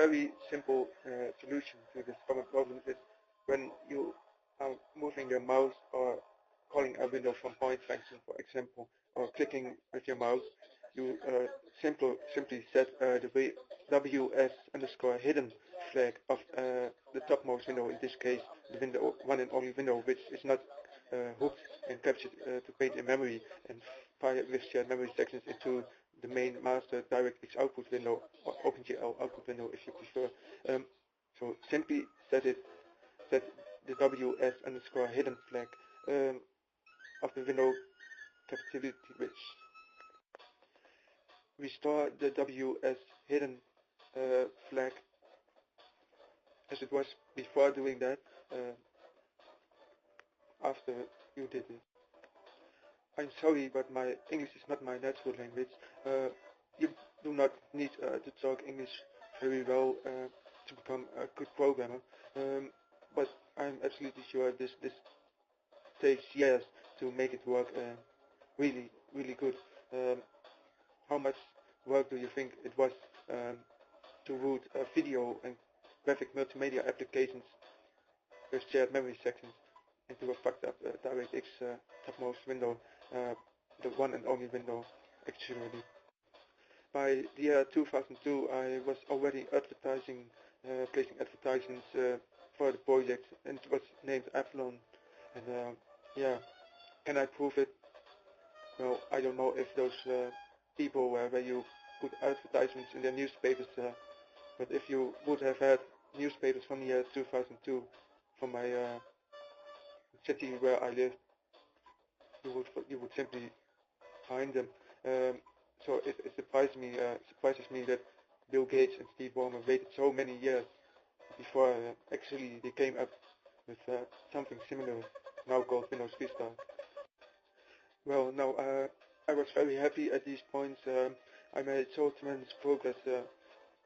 very simple solution to this common problem is when you are moving your mouse or calling a window from point function, for example, or clicking with your mouse, you simply set the WS underscore hidden flag of the topmost window, in this case the window, one and only window, which is not hooked and captured to paint in memory and fire with shared memory sections into the main master DirectX output window, or OpenGL output window if you prefer. So simply set the WS underscore hidden flag of the window captivity which restore the WS hidden flag as it was before doing that, after you did it. I'm sorry, but my English is not my natural language. You do not need to talk English very well to become a good programmer, but I'm absolutely sure this takes years to make it work really good. How much work do you think it was to route video and graphic multimedia applications with shared memory sections into a fucked up DirectX topmost window, the one and only window actually. By the year 2002 I was already advertising, placing advertisements for the project, and it was named Avalon, and yeah, can I prove it? Well, I don't know if those people where you put advertisements in their newspapers, but if you would have had newspapers from the year 2002 from my city where I live, you would simply find them. So it surprises me that Bill Gates and Steve Ballmer waited so many years before actually they came up with something similar, now called Windows Vista. Well, now I was very happy at these points. I made so tremendous progress.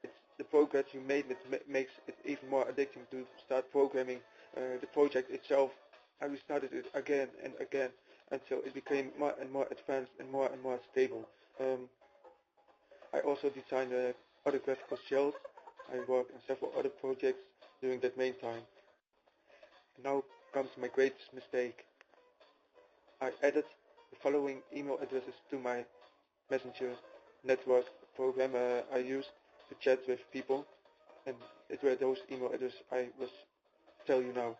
It's the progress you made that makes it even more addicting to start programming. The project itself, I restarted it again and again until it became more and more advanced and more stable. I also designed other graphical shells. I worked on several other projects during that meantime. Now comes my greatest mistake. I added the following email addresses to my Messenger network program I used to chat with people, and it were those email addresses I will tell you now.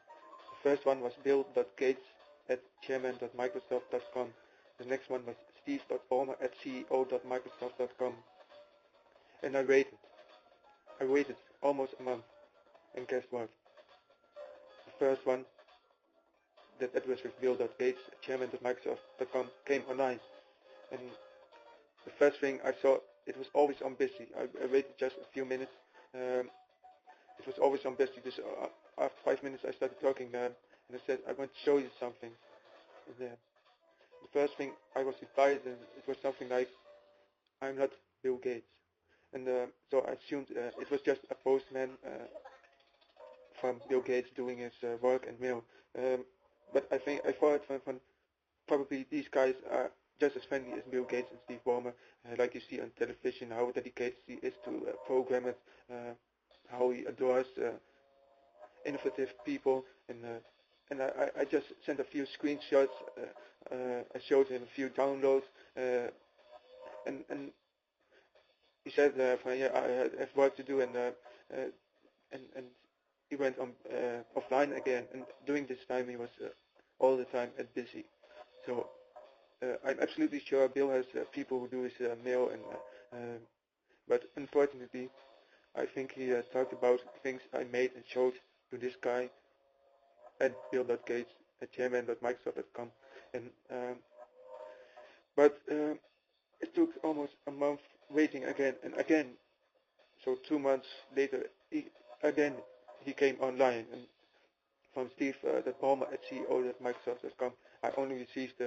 The first one was bill.gates@chairman.microsoft.com. The next one was steve.ballmer@ceo.microsoft.com. And I waited almost a month, and guess what? The first one, that address with bill.gates@chairman.microsoft.com, came online, and the first thing I saw, it was always on busy. I waited just a few minutes. It was always on busy. After 5 minutes I started talking and I said, I want to show you something. And, the first thing I was replied, and it was something like, I'm not Bill Gates. And so I assumed it was just a postman from Bill Gates doing his work and mail. But I thought from probably these guys are just as friendly as Bill Gates and Steve Ballmer, like you see on television, how dedicated he is to programmers, how he adores innovative people, and I just sent a few screenshots. I showed him a few downloads, and he said, yeah, I have work to do, and he went on offline again. And during this time, he was all the time at busy. So I'm absolutely sure Bill has people who do his mail, and but unfortunately, I think he talked about things I made and showed to this guy at bill.gates@chairman.microsoft.com, and but it took almost a month waiting again and again. So 2 months later, he came online, and from steve.ballmer@ceo.microsoft.com, I only received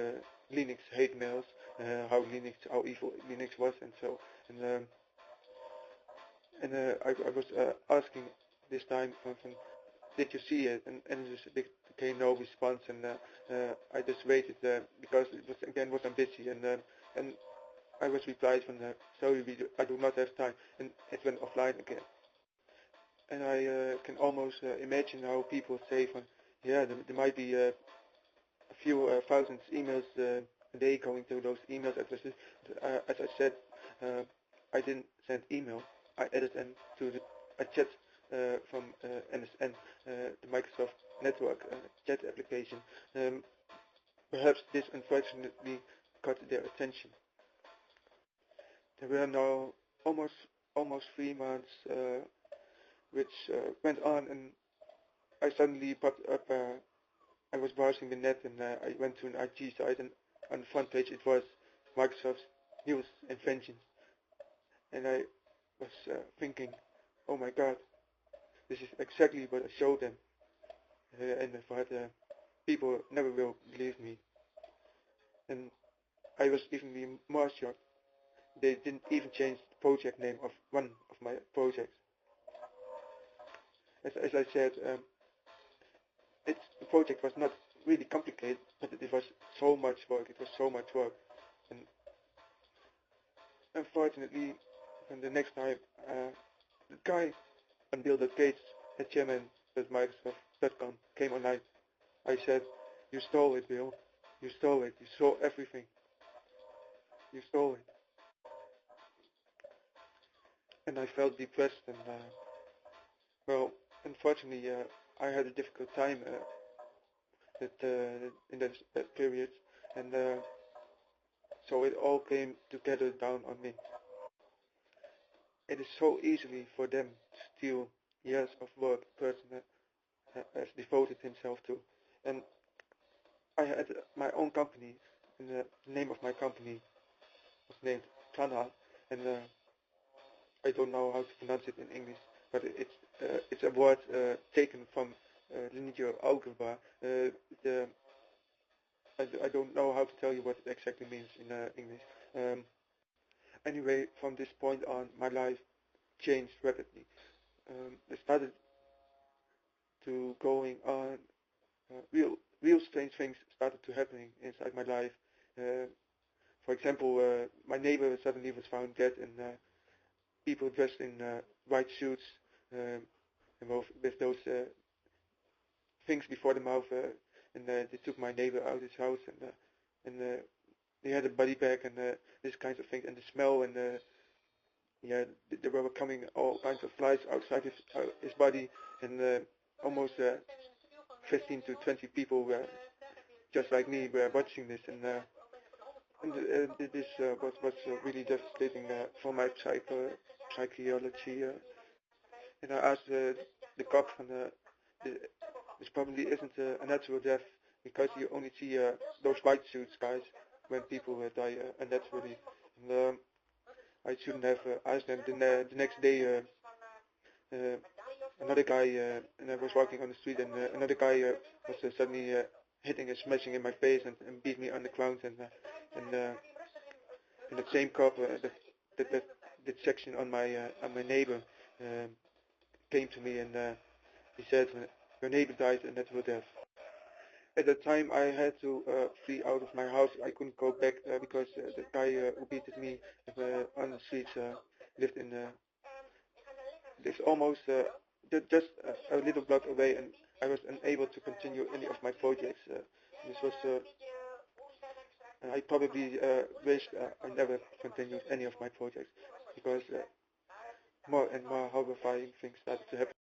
Linux hate mails, how evil Linux was, and so, and I was asking this time from did you see it, and there came no response, and I just waited because it was on busy, and I was replied from sorry, I do not have time, and it went offline again. and I can almost imagine how people say from, yeah, there might be a few thousand emails a day going to those email addresses. As I said, I didn't send email. I added them to a chat from MSN, the Microsoft Network chat application. Perhaps this unfortunately caught their attention. There were now almost 3 months which went on, and I suddenly popped up. I was browsing the net, and I went to an IT site, and on the front page it was Microsoft's newest invention. And I was thinking, oh my God, this is exactly what I showed them. And I thought, people never will believe me. And I was even more shocked. They didn't even change the project name of one of my projects. As I said, the project was not really complicated, but it was so much work. It was so much work. And unfortunately, when the next time, the guy on Bill Gates, the chairman of Microsoft.com, came online, I said, you stole it, Bill. You stole it. You stole everything. You stole it. And I felt depressed, and well, unfortunately, I had a difficult time in that period, and so it all came together down on me. It is so easily for them to steal years of work a person has devoted himself to. And I had my own company, and the name of my company was named Prana, and I don't know how to pronounce it in English, but it's a word taken from linear algebra. I don't know how to tell you what it exactly means in English. Anyway, from this point on, my life changed rapidly. I started to going on. Real strange things started to happening inside my life. For example, my neighbor suddenly was found dead, and people dressed in white suits with those things before the mouth, and they took my neighbor out of his house, and they had a body bag and this kinds of things, and the smell, and yeah, there were coming all kinds of flies outside his body, and almost 15 to 20 people were just like me were watching this, and this was really devastating for my psychology. And I asked the cop from this probably isn't a natural death, because you only see those white suits guys when people die unnaturally. And I shouldn't have asked them. The next day, another guy, and I was walking on the street, and another guy was suddenly hitting and smashing in my face, and beat me on the ground, and the same cop that section on my neighbor came to me, and he said, your neighbor died a natural death. At that time, I had to flee out of my house. I couldn't go back because the guy who beat me on the streets lived almost just a little block away, and I was unable to continue any of my projects. This was I probably wished I never continued any of my projects, because more and more horrifying things started to happen.